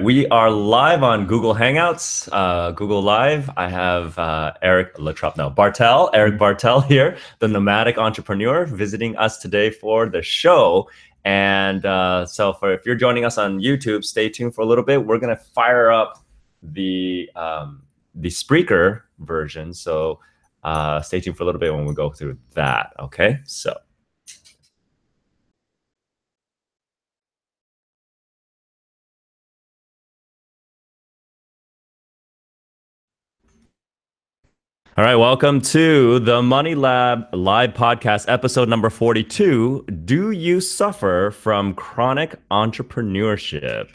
we are live on Google Hangouts, Google Live. I have Eric Bartel here, the nomadic entrepreneur, visiting us today for the show. And so if you're joining us on YouTube, stay tuned for a little bit. We're gonna fire up the Spreaker version. So stay tuned for a little bit when we go through that. Okay, so. All right, welcome to the Money Lab live podcast, episode number 42. Do you suffer from chronic entrepreneurship?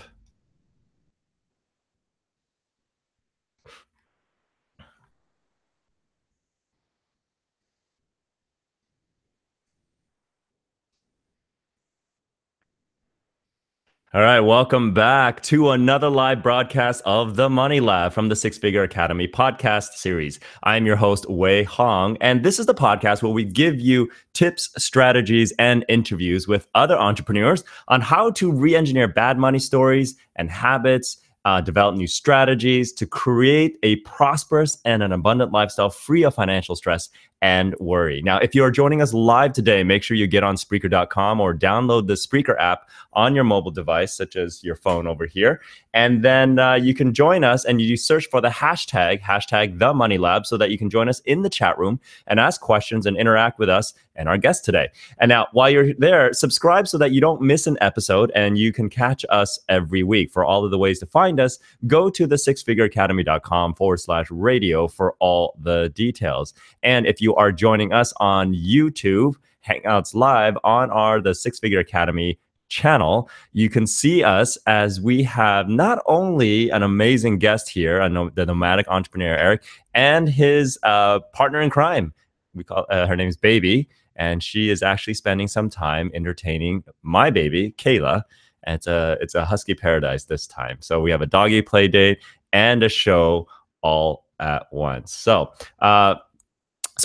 All right, welcome back to another live broadcast of the Money Lab from the Six Figure Academy podcast series. I'm your host, Wei Hong, and this is the podcast where we give you tips, strategies, and interviews with other entrepreneurs on how to re-engineer bad money stories and habits, develop new strategies to create a prosperous and an abundant lifestyle free of financial stress and worry. Now, if you're joining us live today, make sure you get on Spreaker.com or download the Spreaker app on your mobile device, such as your phone over here. And then you can join us and you search for the hashtag The Money Lab, so that you can join us in the chat room and ask questions and interact with us and our guest today. And now, while you're there, subscribe so that you don't miss an episode and you can catch us every week. For all of the ways to find us, go to the sixfigureacademy.com/radio for all the details. And if you are joining us on YouTube, Hangouts Live on the Six Figure Academy channel, you can see us as we have not only an amazing guest here, the nomadic entrepreneur Eric, and his partner in crime. We call her name is Baby, and she is actually spending some time entertaining my baby Kayla. And it's a husky paradise this time. So we have a doggy play date and a show all at once. So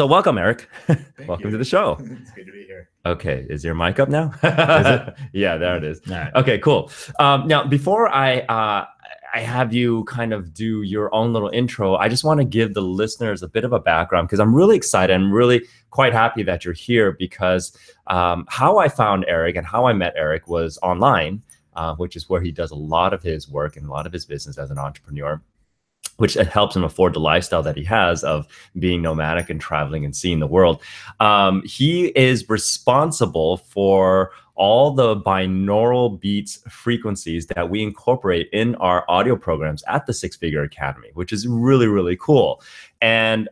welcome, Eric. Welcome to the show. It's good to be here. Okay, is your mic up now? Is it? Yeah, there it is. All right. Okay, cool. Now, before I have you kind of do your own little intro, I just want to give the listeners a bit of a background, because I'm really excited. I'm really quite happy that you're here, because how I found Eric and how I met Eric was online, which is where he does a lot of his work and a lot of his business as an entrepreneur, which helps him afford the lifestyle that he has of being nomadic and traveling and seeing the world. He is responsible for all the binaural beats frequencies that we incorporate in our audio programs at the Six Figure Academy, which is really, really cool. And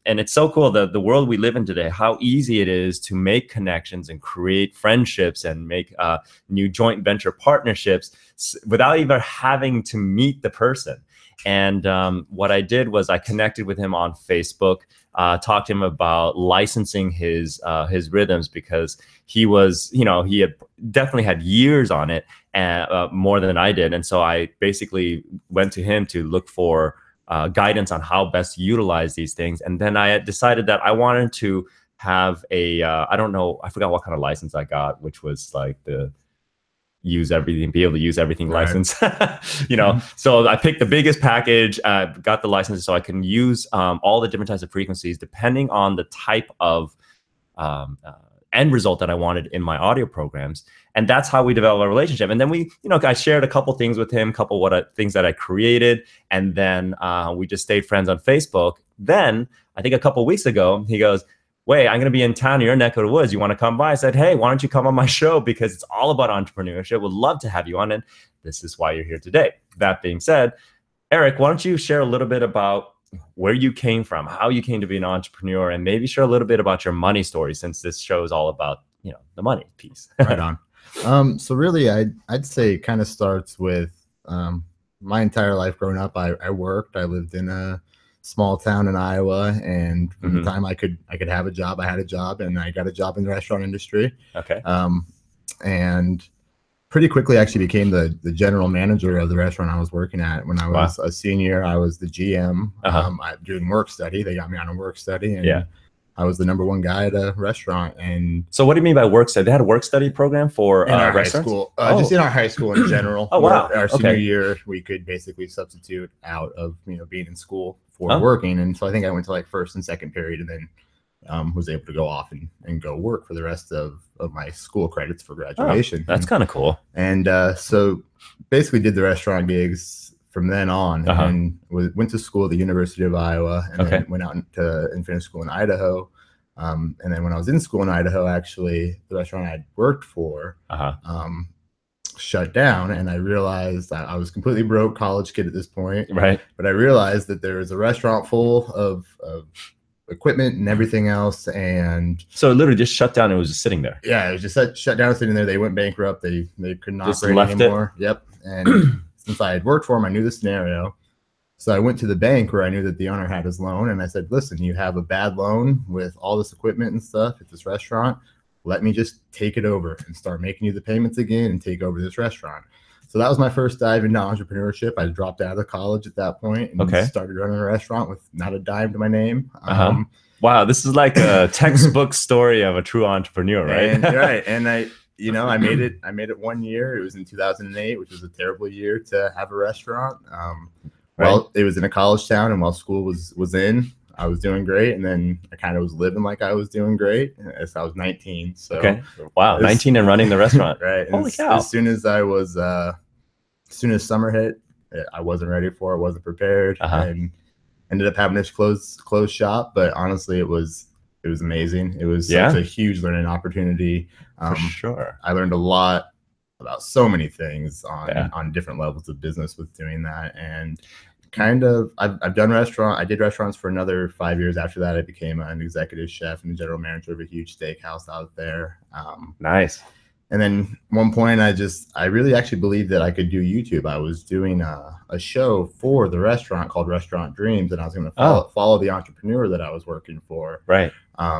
it's so cool, the world we live in today, how easy it is to make connections and create friendships and make new joint venture partnerships without even having to meet the person. And what I did was I connected with him on Facebook, talked to him about licensing his rhythms, because he was, he had definitely had years on it, and more than I did. And so I basically went to him to look for guidance on how best to utilize these things. And then I had decided that I wanted to have I forgot what kind of license I got, which was like be able to use everything Right. license, So I picked the biggest package, got the license so I can use all the different types of frequencies depending on the type of end result that I wanted in my audio programs. And that's how we developed our relationship. And then I shared a couple things with him, things that I created. And then we just stayed friends on Facebook. Then I think a couple weeks ago, he goes, "Wait, I'm going to be in town in your neck of the woods. You want to come by?" I said, "Hey, why don't you come on my show? Because it's all about entrepreneurship. Would love to have you on, and this is why you're here today." That being said, Eric, why don't you share a little bit about where you came from, how you came to be an entrepreneur, and maybe share a little bit about your money story, since this show is all about, the money piece. Right on. So really, I'd say it kind of starts with my entire life growing up. I worked. I lived in a small town in Iowa, and from the time I could have a job, I had a job, and I got a job in the restaurant industry. Okay. And pretty quickly actually became the general manager of the restaurant I was working at. When I was a senior, I was the GM. Doing work study. They got me on a work study, and I was the #1 guy at a restaurant. And so what do you mean by work study? They had a work study program for in our high restaurants? school, just in our high school in general. Oh, wow. Our senior year, we could basically substitute out of being in school for working. And so I think I went to like first and second period, and then was able to go off and go work for the rest of my school credits for graduation. That's kind of cool. And so basically did the restaurant gigs from then on, and went to school at the University of Iowa, and then went out and finished school in Idaho. And then when I was in school in Idaho, actually, the restaurant I had worked for shut down, and I realized I was completely broke college kid at this point. Right. But I realized that there was a restaurant full of equipment and everything else, and so it literally just shut down. It was just sitting there. Yeah, it was just shut down, sitting there. They went bankrupt. They could not just operate left anymore. It. Yep. And since I had worked for him, I knew the scenario. So I went to the bank where I knew that the owner had his loan, and I said, listen, you have a bad loan with all this equipment and stuff at this restaurant. Let me just take it over and start making you the payments again and take over this restaurant. So that was my first dive into entrepreneurship. I dropped out of college at that point and started running a restaurant with not a dime to my name. Wow, this is like a textbook story of a true entrepreneur, right? Right. And I made it 1 year. It was in 2008, which was a terrible year to have a restaurant. Well, it was in a college town, and while school was in, I was doing great. And then I kind of was living like I was doing great as I was 19. So wow, 19 and running the restaurant. Right. Holy cow. As soon as summer hit, I wasn't ready for it, wasn't prepared, and ended up having to close shop. But honestly, it was amazing. It was such a huge learning opportunity. For sure. I learned a lot about so many things on different levels of business with doing that. And kind of, I did restaurants for another 5 years. After that, I became an executive chef and the general manager of a huge steakhouse out there. Nice. And then one point, I really actually believed that I could do YouTube. I was doing a show for the restaurant called Restaurant Dreams, and I was going to follow the entrepreneur that I was working for. Right.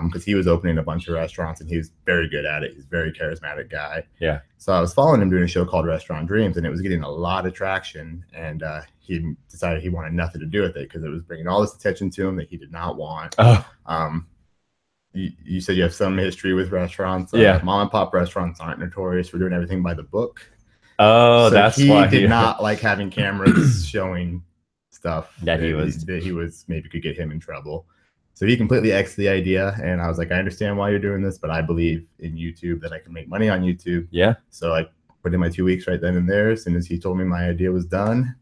Because he was opening a bunch of restaurants, and he was very good at it. He's a very charismatic guy. Yeah. So I was following him doing a show called Restaurant Dreams, and it was getting a lot of traction. And he decided he wanted nothing to do with it because it was bringing all this attention to him that he did not want. You said you have some history with restaurants. Mom and pop restaurants aren't notorious for doing everything by the book. So that's why he did not like having cameras showing stuff that he was maybe could get him in trouble. So he completely X'd the idea, and I was like, I understand why you're doing this, but I believe in YouTube, that I can make money on YouTube. Yeah. So I put in my 2 weeks right then and there as soon as he told me my idea was done.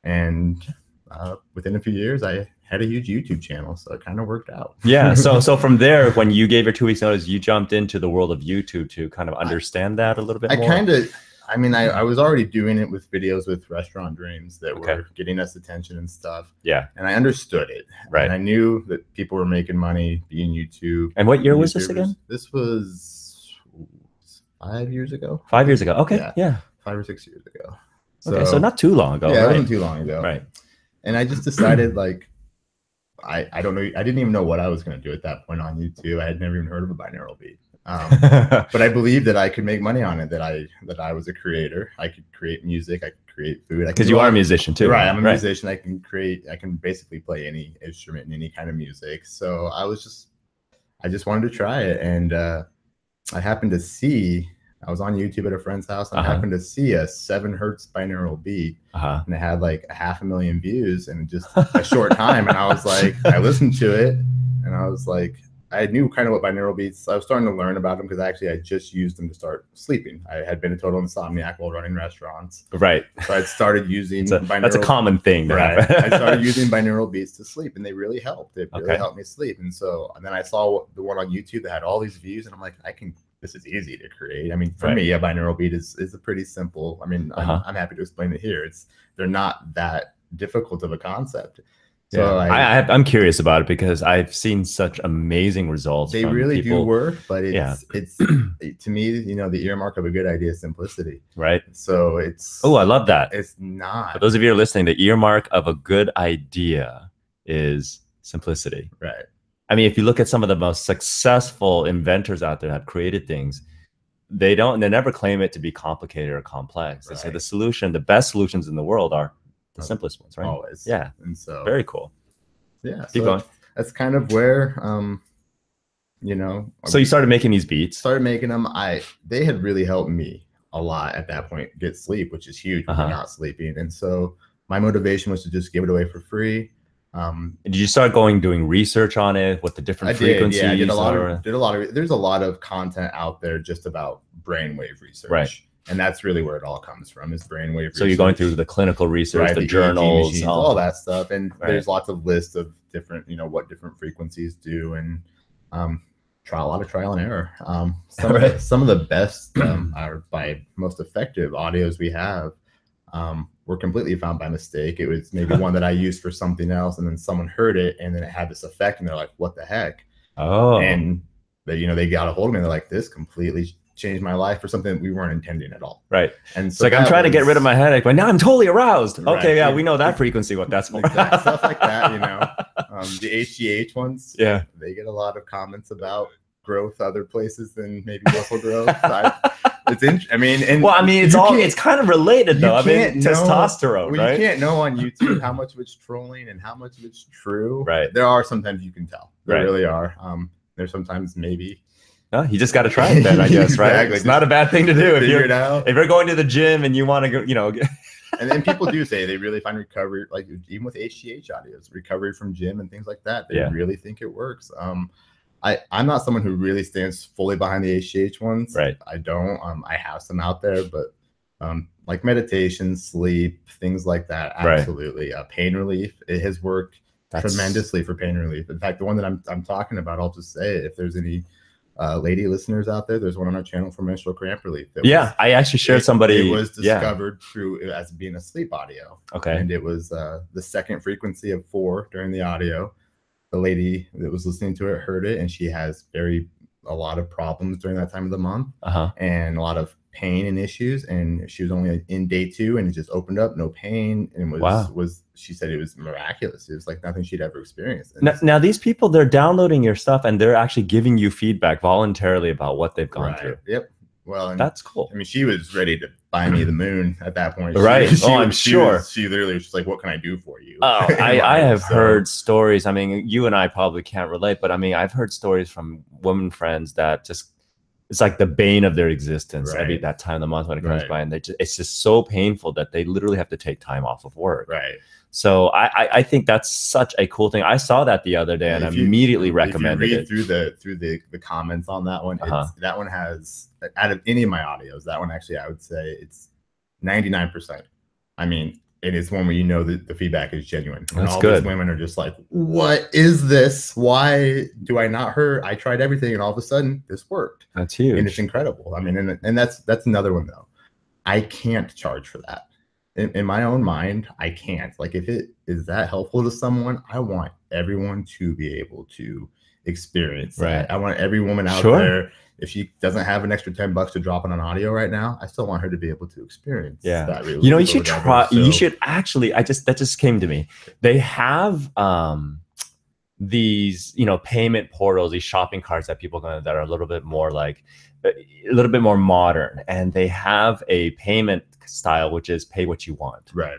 And within a few years, I had a huge YouTube channel, so it kind of worked out. Yeah. So from there, when you gave your 2 weeks notice, you jumped into the world of YouTube to kind of understand that a little bit more. I was already doing it with videos with Restaurant Dreams that were getting us attention and stuff. Yeah. And I understood it. Right. And I knew that people were making money being YouTube. And what year was this again? This was 5 years ago. 5 years ago. Okay. Yeah. 5 or 6 years ago. So not too long ago. Yeah, it wasn't too long ago. Right. And I just decided, like, I don't know. I didn't even know what I was going to do at that point on YouTube. I had never even heard of a binaural beat. But I believed that I could make money on it, that I was a creator. I could create music. I could create food. Because you are a musician too. Right. I'm a musician. I can basically play any instrument and any kind of music. So I just wanted to try it. And I happened to see, I was on YouTube at a friend's house, and I happened to see a 7 hertz binaural beat, and it had like 500,000 views in just a short time. And I was like, I listened to it, and I was like, I knew kind of what binaural beats. I was starting to learn about them because actually I just used them to start sleeping. I had been a total insomniac while running restaurants. Right. So I started using that's a common thing. Right. I started using binaural beats to sleep, and they really helped. It really helped me sleep. And then I saw the one on YouTube that had all these views, and I'm like, this is easy to create. I mean, for me, a binaural beat is a pretty simple. I mean, I'm happy to explain it here. They're not that difficult of a concept. So I'm curious about it because I've seen such amazing results. They really do work, but it's to me, the earmark of a good idea is simplicity. Right. So I love that. It's not. For those of you who are listening, the earmark of a good idea is simplicity. Right. I mean, if you look at some of the most successful inventors out there that have created things, they never claim it to be complicated or complex. They say the best solutions in the world are the simplest ones, right? Always. Yeah. And so very cool. Yeah. Keep going. That's kind of where you know. So you started making these beats. Started making them. They had really helped me a lot at that point get sleep, which is huge when you're not sleeping. And so my motivation was to just give it away for free. Did you start doing research on it? What the different frequencies? Yeah, I did a lot of. There's a lot of content out there just about brainwave research, right? And that's really where it all comes from, is brainwave research. So you're going through the clinical research, the journals, machines, all that stuff, and there's lots of lists of different, what different frequencies do, and a lot of trial and error. Some of the best or by most effective audios we have were completely found by mistake. It was maybe one that I used for something else, and then someone heard it, and then it had this effect, and they're like, "What the heck?" Oh, and they got a hold of me. And they're like, "This completely changed my life for something that we weren't intending at all." Right. And so it's like, I'm trying to get rid of my headache, but now I'm totally aroused. Right. Okay, yeah, we know that frequency, what that's for. Exactly. Stuff like that, the HGH ones, they get a lot of comments about growth other places than maybe muscle growth. It's kind of related though. Testosterone, right? You can't know on YouTube how much of it's trolling and how much of it's true. Right. There are sometimes you can tell. There really are. There's sometimes maybe. You just got to try it then, I guess, right? Exactly. It's not a bad thing to do if you're going to the gym and you want to go, And then people do say they really find recovery, like even with HGH audios, recovery from gym and things like that. They really think it works. I'm not someone who really stands fully behind the HGH ones. Right. I don't. I have some out there, but like meditation, sleep, things like that. Absolutely. Pain relief. It has worked tremendously for pain relief. In fact, the one that I'm talking about, I'll just say it, if there's any lady listeners out there, there's one on our channel for menstrual cramp relief. I actually shared somebody. It was discovered through as being a sleep audio. Okay. And it was the second frequency of 4 during the audio. The lady that was listening to it heard it, and she has a lot of problems during that time of the month, and a lot of pain and issues. And she was only in day 2, and it just opened up, no pain, and she said it was miraculous. It was like nothing she'd ever experienced. Now these people, they're downloading your stuff and they're actually giving you feedback voluntarily about what they've gone through. Yep. Well, that's cool. I mean, she was ready to buy me the moon at that point. Right. I'm sure. She literally was just like, "What can I do for you?" Oh, I have heard stories. I mean, you and I probably can't relate, but I mean, I've heard stories from women friends that just, it's like the bane of their existence every that time of the month when it comes by, and it's just so painful that they literally have to take time off of work. Right. So I think that's such a cool thing. I saw that the other day and immediately recommended it. If you read through the comments on that one, that one has, out of any of my audios, that one actually, I would say it's 99%. I mean, it is one where that the feedback is genuine. And that's good. These women are just like, "What is this? Why do I not hurt? I tried everything, and all of a sudden this worked." That's huge. And it's incredible. I mean, and that's another one though. I can't charge for that. In my own mind, I can't. Like, if it is that helpful to someone, I want everyone to be able to experience that. I want every woman out there, if she doesn't have an extra $10 to drop on an audio right now, I still want her to be able to experience that. You should try. You should actually. That just came to me. They have these payment portals, these shopping carts that people go that are a little bit more modern, and they have a payment style which is pay what you want. Right.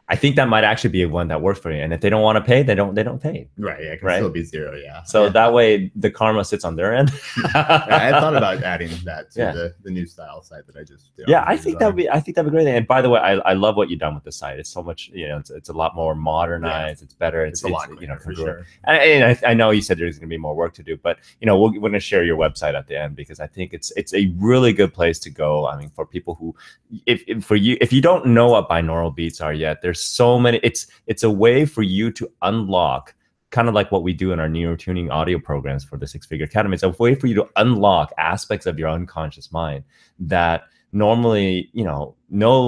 I think that might actually be one that works for you. And if they don't want to pay, they don't pay. Right. Yeah, it can still be 0. Yeah. So that way the karma sits on their end. I thought about adding that to the new style site that I just did. Yeah, I think that'd be great. And by the way, I love what you've done with the site. It's so much, it's a lot more modernized. It's better. It's a lot cleaner, for sure. And I know you said there's going to be more work to do, but we're going to share your website at the end, because I think it's a really good place to go. I mean, for people who, if you don't know what binaural beats are yet, there's so many. It's a way for you to unlock, kind of like what we do in our neurotuning audio programs for the Six Figure Academy. It's a way for you to unlock aspects of your unconscious mind that normally, no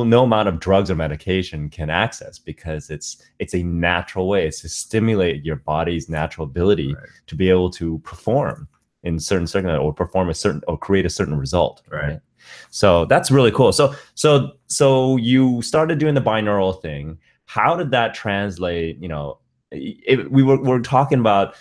amount of drugs or medication can access, because it's a natural way. It's to stimulate your body's natural ability to be able to perform in certain circumstances, or perform or create a certain result. Right. So that's really cool. So you started doing the binaural thing. How did that translate? We're talking about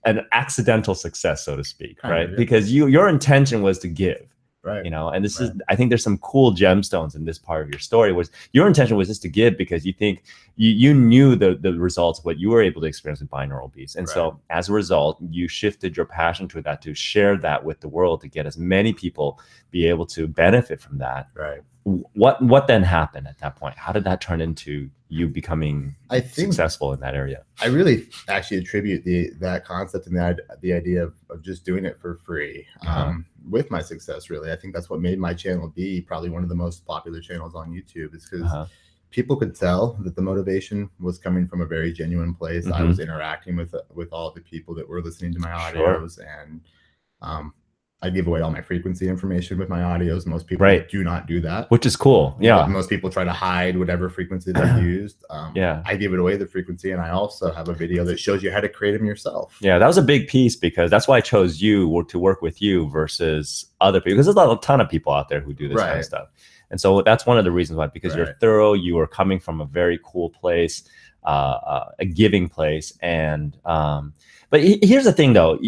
an accidental success, so to speak, right? Because your intention was to give. Right. You know, and this is, I think there's some cool gemstones in this part of your story. Was your intention was just to give because you think you knew the results of what you were able to experience with binaural beats, and so as a result, you shifted your passion to that, to share that with the world, to get as many people be able to benefit from that. Right. What then happened at that point? How did that turn into you becoming successful in that area? I really actually attribute that concept and the idea of just doing it for free with my success. Really, I think that's what made my channel be probably one of the most popular channels on YouTube, is because people could tell that the motivation was coming from a very genuine place. I was interacting with all the people that were listening to my audios, and I give away all my frequency information with my audios. Most people do not do that, which is cool. Yeah, most people try to hide whatever frequency they used. I give it away, the frequency, and I also have a video that shows you how to create them yourself. Yeah, that was a big piece, because that's why I chose you to work with you versus other people, because there's a ton of people out there who do this kind of stuff. And so that's one of the reasons why, because you're thorough, you are coming from a very cool place, a giving place. And but here's the thing though,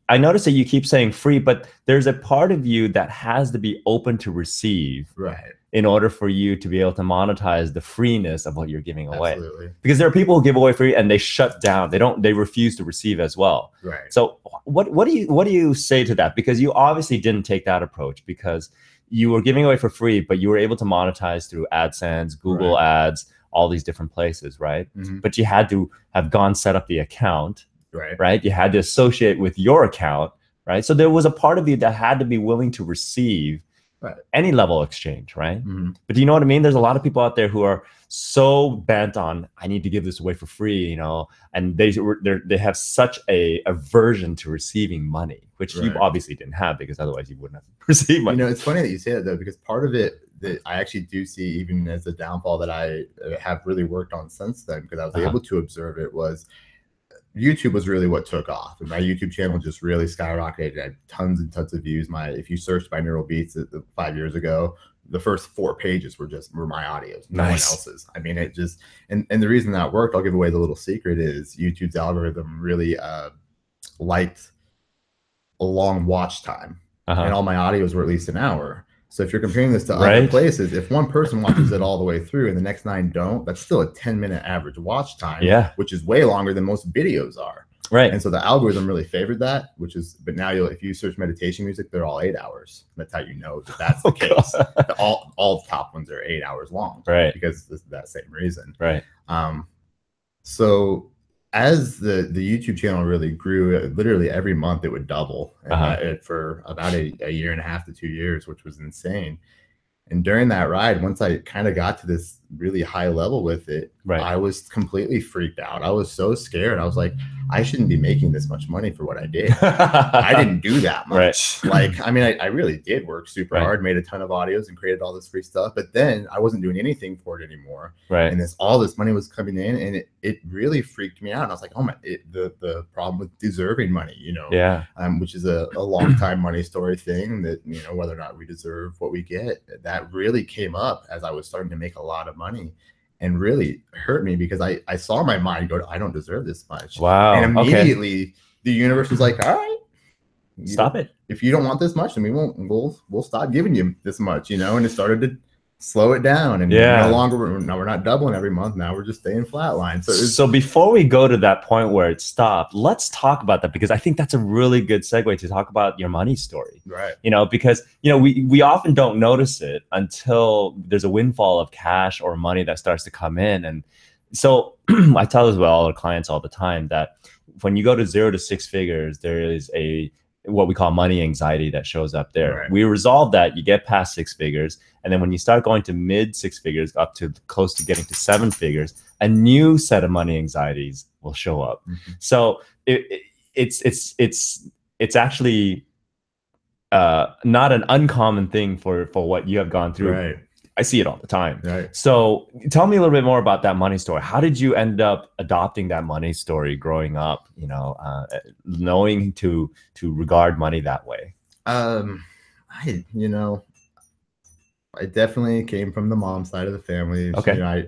I noticed that you keep saying free, but there's a part of you that has to be open to receive, in order for you to be able to monetize the freeness of what you're giving away. Because there are people who give away free and they shut down. They refuse to receive as well. So what do you say to that? Because you obviously didn't take that approach, because you were giving away for free, but you were able to monetize through AdSense, Google Ads, all these different places, right? But you had to have set up the account. Right. You had to associate with your account, right? So there was a part of you that had to be willing to receive any level of exchange, right? But do you know what I mean? There's a lot of people out there who are so bent on, I need to give this away for free, you know, and they have such a aversion to receiving money, which you obviously didn't have, because otherwise you wouldn't have received money. You know, it's funny that you say that though, because part of it that I actually do see even as a downfall that I have really worked on since then, because I was able to observe it, was YouTube was really what took off, and my YouTube channel just really skyrocketed. I had tons and tons of views. If you searched binaural beats 5 years ago, the first 4 pages were my audios, no one else's. I mean, it just, and the reason that worked, I'll give away the little secret, is YouTube's algorithm really liked a long watch time, and all my audios were at least an hour. So if you're comparing this to other places, if one person watches it all the way through and the next 9 don't, that's still a 10-minute average watch time, which is way longer than most videos are. And so the algorithm really favored that, but now if you search meditation music, they're all 8 hours. That's how you know that that's the case. All the top ones are 8 hours long, because of that same reason. So as the YouTube channel really grew, literally every month it would double, for about a 1.5 to 2 years, which was insane. And during that ride, once I kind of got to this really high level with it, I was completely freaked out. I was so scared. I was like, I shouldn't be making this much money for what I did. I didn't do that much. Like, I mean, I really did work super hard, made a ton of audios and created all this free stuff, but then I wasn't doing anything for it anymore. And all this money was coming in, and it really freaked me out. And I was like, oh my, the problem with deserving money, you know, which is a long time money story thing, that, you know, whether or not we deserve what we get, that really came up as I was starting to make a lot of money, and really hurt me, because I saw my mind go, I don't deserve this much. And immediately the universe was like, all right, stop it. If you don't want this much, then we'll stop giving you this much, you know. And it started to slow it down, and now we're not doubling every month. Now we're just staying flatline. So before we go to that point where it stopped, let's talk about that, because I think that's a really good segue to talk about your money story. You know, because, you know, we often don't notice it until there's a windfall of cash or money that starts to come in. And so I tell this with all our clients all the time, that when you go to 0 to 6 figures, there is what we call money anxiety that shows up there. We resolve that, you get past 6 figures, and then when you start going to mid 6 figures, up to close to getting to 7 figures, a new set of money anxieties will show up. So it's actually not an uncommon thing for what you have gone through. I see it all the time. So tell me a little bit more about that money story. How did you end up adopting that money story growing up, you know, knowing to regard money that way? You know, I definitely came from the mom side of the family. You know,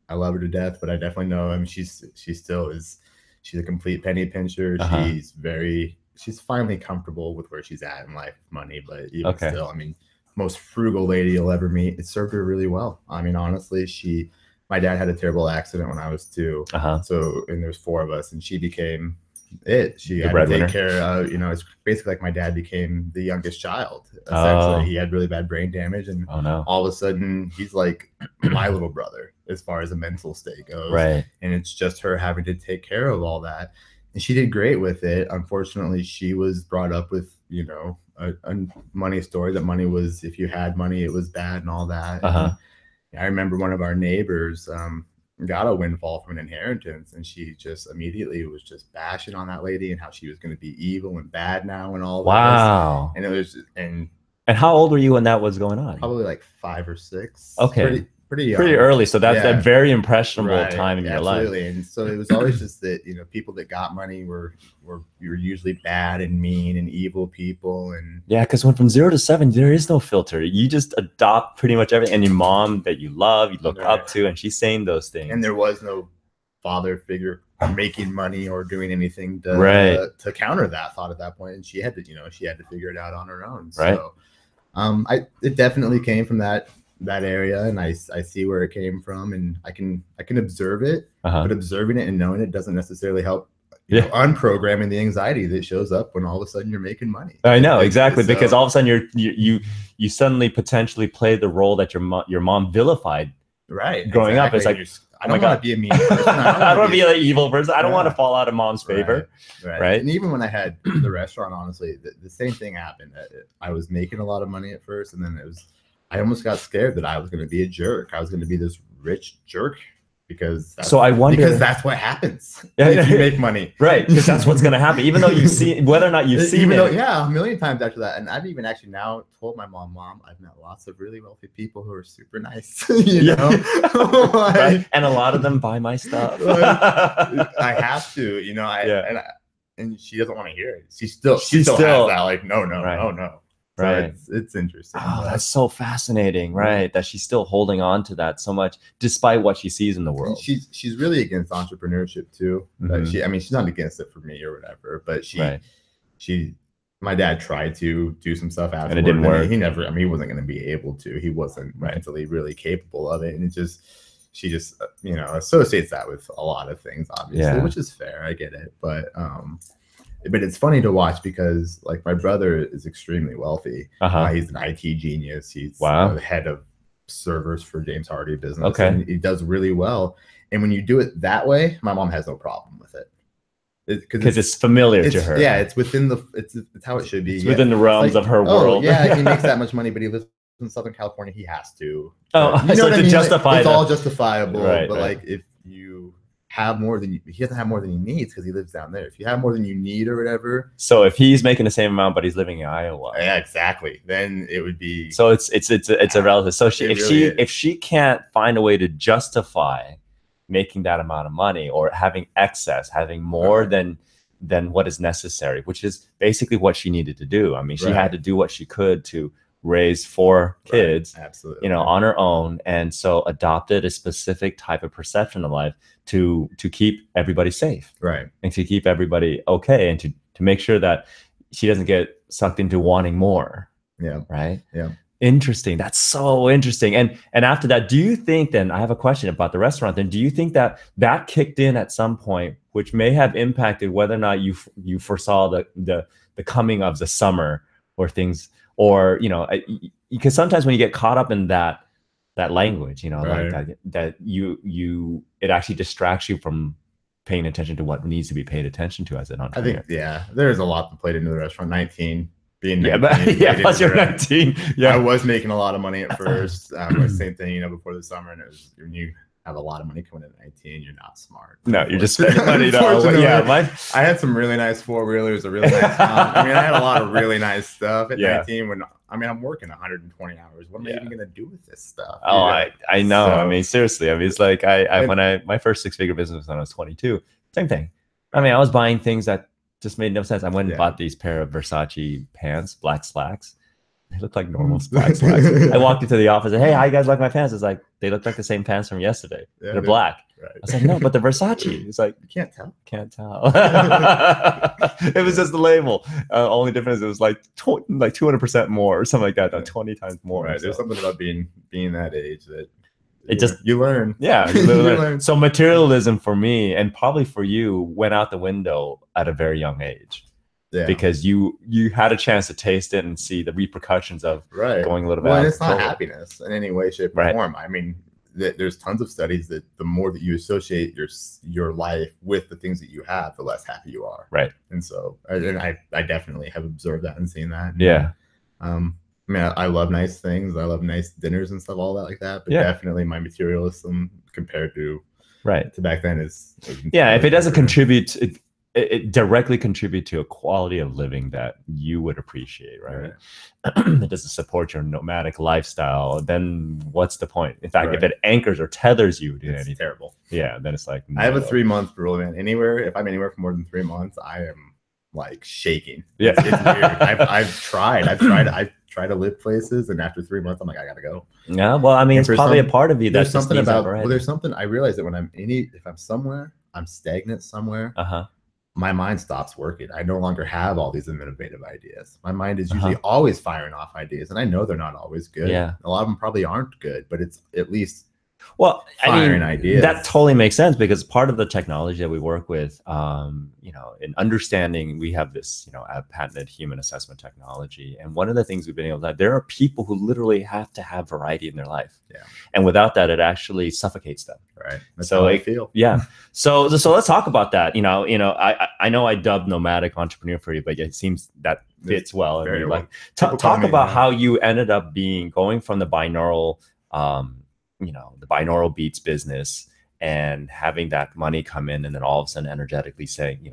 I love her to death, but I definitely know, I mean, she still is, she's a complete penny pincher. She's very she's finally comfortable with where she's at in life, money, but even Okay. still, I mean, most frugal lady you'll ever meet. It served her really well. I mean, honestly, my dad had a terrible accident when I was 2. So, and there's 4 of us, and she became it. She had to take care of, you know, it's basically like my dad became the youngest child. Essentially, he had really bad brain damage, and all of a sudden he's like my little brother as far as a mental state goes. Right. And it's just her having to take care of all that. And she did great with it. Unfortunately, she was brought up with, you know, a money story that money was, if you had money, it was bad and all that. I remember one of our neighbors got a windfall from an inheritance, and she just immediately was just bashing on that lady and how she was going to be evil and bad now and all that. Wow. And it was, and how old were you when that was going on? Probably like 5 or 6. Okay. Pretty young. Pretty early. So that's that very impressionable time in your life. Absolutely. And so it was always just that, you know, people that got money were usually bad and mean and evil people. And yeah, because when from 0 to 7, there is no filter. You just adopt pretty much everything. And your mom that you love, you look up to, and she's saying those things. And there was no father figure making money or doing anything to counter that thought at that point. And she had to, you know, she had to figure it out on her own. So it definitely came from that area, and I see where it came from, and I can observe it, but observing it and knowing it doesn't necessarily help you know, unprogramming the anxiety that shows up when all of a sudden you're making money. I know, exactly, because all of a sudden you suddenly potentially play the role that your mom vilified growing up. It's like, I don't want to be a mean person. I don't want to be an evil person. I don't want to fall out of mom's favor. Right. And even when I had the restaurant, honestly, the same thing happened. I was making a lot of money at first, and then I almost got scared that I was going to be a jerk. I was going to be this rich jerk because that's what happens if you make money. Right. Because that's what's going to happen. Even though you see, whether or not you've seen it. Yeah, a million times after that. And I've even actually now told my mom, I've met lots of really wealthy people who are super nice, you know? Right? And a lot of them buy my stuff. I have to, you know, and she doesn't want to hear it. She still has that, like, no. So right. It's interesting. Oh, that's so fascinating, right? That she's still holding on to that so much, despite what she sees in the world. She's really against entrepreneurship too. But she's not against it for me or whatever. But my dad tried to do some stuff out, and it didn't work. He never. I mean, he wasn't going to be able to. He wasn't mentally really capable of it, and she just you know, associates that with a lot of things, obviously, which is fair. I get it, but it's funny to watch because, like, my brother is extremely wealthy. He's an IT genius. He's the head of servers for James Hardy business. Okay. And he does really well. And when you do it that way, my mom has no problem with it. Because it's familiar to her. Yeah, it's within it's how it should be. It's within the realms of her world. Yeah, he makes that much money, but he lives in Southern California. He has to. You know what I mean? Justify it's all justifiable. Right, but like, if you have more than he doesn't have more than he needs because he lives down there. If you have more than you need or whatever. So if he's making the same amount, but he's living in Iowa. Yeah, exactly. Then it would be. So it's a relative. So if she can't find a way to justify making that amount of money or having excess, having more than what is necessary, which is basically what she needed to do. I mean, she had to do what she could to raise 4 kids, absolutely, you know, on her own, and so adopted a specific type of perception of life to keep everybody safe, and to keep everybody okay, and to make sure that she doesn't get sucked into wanting more. Interesting. That's so interesting. And after that, do you think then, I have a question about the restaurant then, do you think that kicked in at some point, which may have impacted whether or not you foresaw the coming of the summer or things, or, you know, because sometimes when you get caught up in that language, you know, like that it actually distracts you from paying attention to what needs to be paid attention to as an entrepreneur. I think, there's a lot that played into the restaurant. 19. Plus you're 19. I was making a lot of money at first. Same thing, you know, before the summer, and it was, when you have a lot of money coming in at 19, you're not smart. No, you're just spending money. I had some really nice 4-wheelers, a really nice I mean, I had a lot of really nice stuff at 19 when, I mean, I'm working 120 hours. What am I even going to do with this stuff? Oh, I know. So, I mean, seriously. I mean, it's like my first 6-figure business was when I was 22. Same thing. I mean, I was buying things that just made no sense. I went and bought these pair of Versace pants, black slacks. They look like normal black slacks. I walked into the office and, hey, how you guys like my pants? It's like, they look like the same pants from yesterday. They're black. Right. I was like, no, but the Versace. It's like, You can't tell. Can't tell. It was just the label. Only difference, it was like 200% more or something like that. 20 times more. Right. So. There's something about being that age that You learn. Yeah, you learn. So materialism for me, and probably for you, went out the window at a very young age. Yeah. Because you had a chance to taste it and see the repercussions of going a little bit. Well, and it's not happiness in any way, shape, or form. I mean, there's tons of studies that the more that you associate your life with the things that you have, the less happy you are. Right. And so, I definitely have observed that and seen that. Yeah. I mean, I love nice things. I love nice dinners and stuff, all that like that. But definitely my materialism compared to back then is if it doesn't contribute, it directly contribute to a quality of living that you would appreciate, right? It doesn't support your nomadic lifestyle, then what's the point? In fact, if it anchors or tethers you to anything, terrible. Yeah, then it's like, no. I have a 3-month rule, man. If I'm anywhere for more than 3 months, I am like shaking. Yeah, it's weird. I've tried to live places, and after 3 months, I'm like, I gotta go. Yeah, well, I mean, it's probably a part of you that's something about. Well, there's something I realize that when if I'm somewhere, I'm stagnant somewhere. My mind stops working. I no longer have all these innovative ideas. My mind is usually always firing off ideas, and I know they're not always good. Yeah, a lot of them probably aren't good, but it's at least firing ideas. That totally makes sense, because part of the technology that we work with, in understanding, we have this, a patented human assessment technology, and one of the things we've been able to, there are people who literally have to have variety in their life, and without that, it actually suffocates them. Right. That's how I feel. Yeah. So let's talk about that. I know I dubbed nomadic entrepreneur for you, but it seems that fits well. And like, talk about how you ended up going from the binaural, the binaural beats business, and having that money come in, and then all of a sudden energetically saying,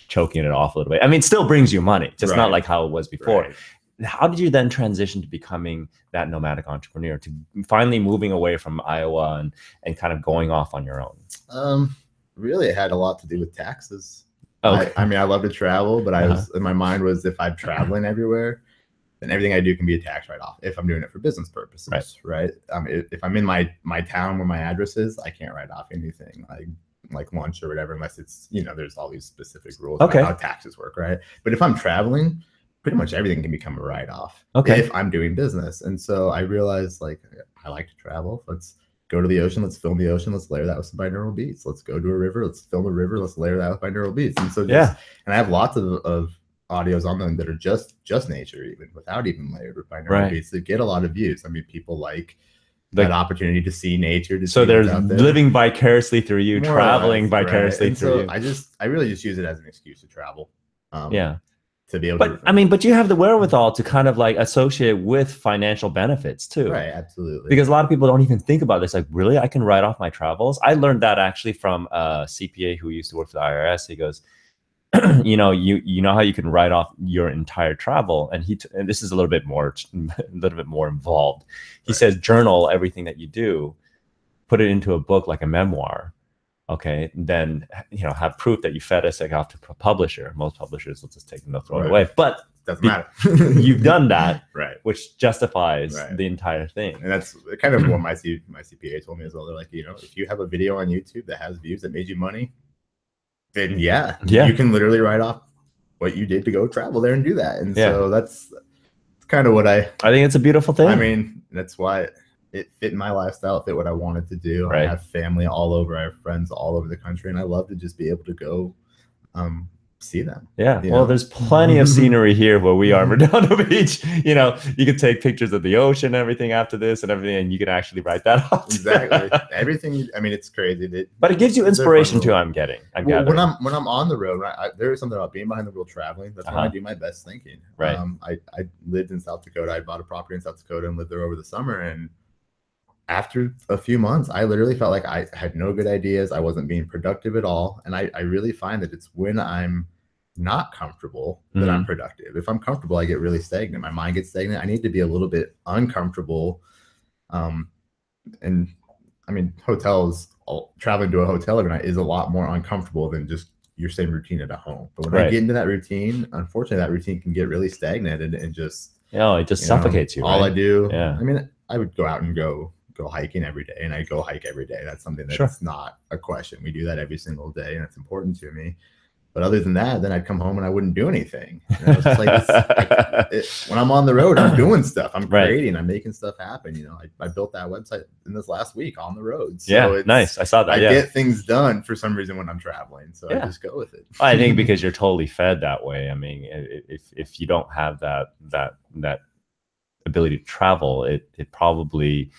choking it off a little bit. I mean, it still brings you money, just not like how it was before. How did you then transition to becoming that nomadic entrepreneur, to finally moving away from Iowa and kind of going off on your own? Really, it had a lot to do with taxes. Okay. I mean, I love to travel, but my mind was, if I'm traveling everywhere, then everything I do can be a tax write-off if I'm doing it for business purposes, right? If I'm in my town where my address is, I can't write off anything like lunch or whatever, unless it's, there's all these specific rules about how taxes work, right? But if I'm traveling, pretty much everything can become a write-off if I'm doing business. And so I realized, like, I like to travel. Let's go to the ocean. Let's film the ocean. Let's layer that with some binaural beats. Let's go to a river. Let's film a river. Let's layer that with binaural beats. And so and I have lots of audios on them that are just nature, even without even layered with binaural beats, that get a lot of views. I mean, people like that opportunity to see nature. So they're living vicariously through you, traveling vicariously through you. I really just use it as an excuse to travel. To be able but you have the wherewithal to kind of like associate with financial benefits too. Right, absolutely. Because a lot of people don't even think about this. Like, really, I can write off my travels? I learned that actually from a CPA who used to work for the IRS. He goes, you know how you can write off your entire travel, and this is a little bit more involved. He says, journal everything that you do, put it into a book like a memoir. Okay, then have proof that you fed us off to a publisher. Most publishers will just take them and throw it away. But doesn't matter. You've done that, right? Which justifies the entire thing. And that's kind of what my CPA told me as well. They're like, if you have a video on YouTube that has views that made you money, then you can literally write off what you did to go travel there and do that. And so that's kind of what I think it's a beautiful thing. I mean, that's why it fit my lifestyle, it fit what I wanted to do. Right. I have family all over, I have friends all over the country, and I love to just be able to go see them. Yeah. Well, there's plenty of scenery here where we are in Redondo Beach. You could take pictures of the ocean and everything after this and everything, and you can actually write that off. Exactly. Everything. I mean, it's crazy. But it gives you inspiration too. I'm gathering. When I'm on the road, there is something about being behind the wheel traveling. That's when I do my best thinking. Right. I lived in South Dakota. I bought a property in South Dakota and lived there over the summer. And after a few months, I literally felt like I had no good ideas. I wasn't being productive at all. And I really find that it's when I'm not comfortable that I'm productive. If I'm comfortable, I get really stagnant. My mind gets stagnant. I need to be a little bit uncomfortable. And I mean, traveling to a hotel every night is a lot more uncomfortable than just your same routine at a home. But when I get into that routine, unfortunately, that routine can get really stagnant and just, it just suffocates you. All I do, I mean, I would go out and go go hiking every day, and I go hike every day. That's something that's Sure. not a question. We do that every single day, and it's important to me. But other than that, then I'd come home and I wouldn't do anything. And I was just like, when I'm on the road, I'm doing stuff. I'm creating. I'm making stuff happen. You know, I built that website in this last week on the road. So nice. I saw that. I get things done for some reason when I'm traveling. So I just go with it. I think because you're totally fed that way. I mean, if you don't have that ability to travel, it probably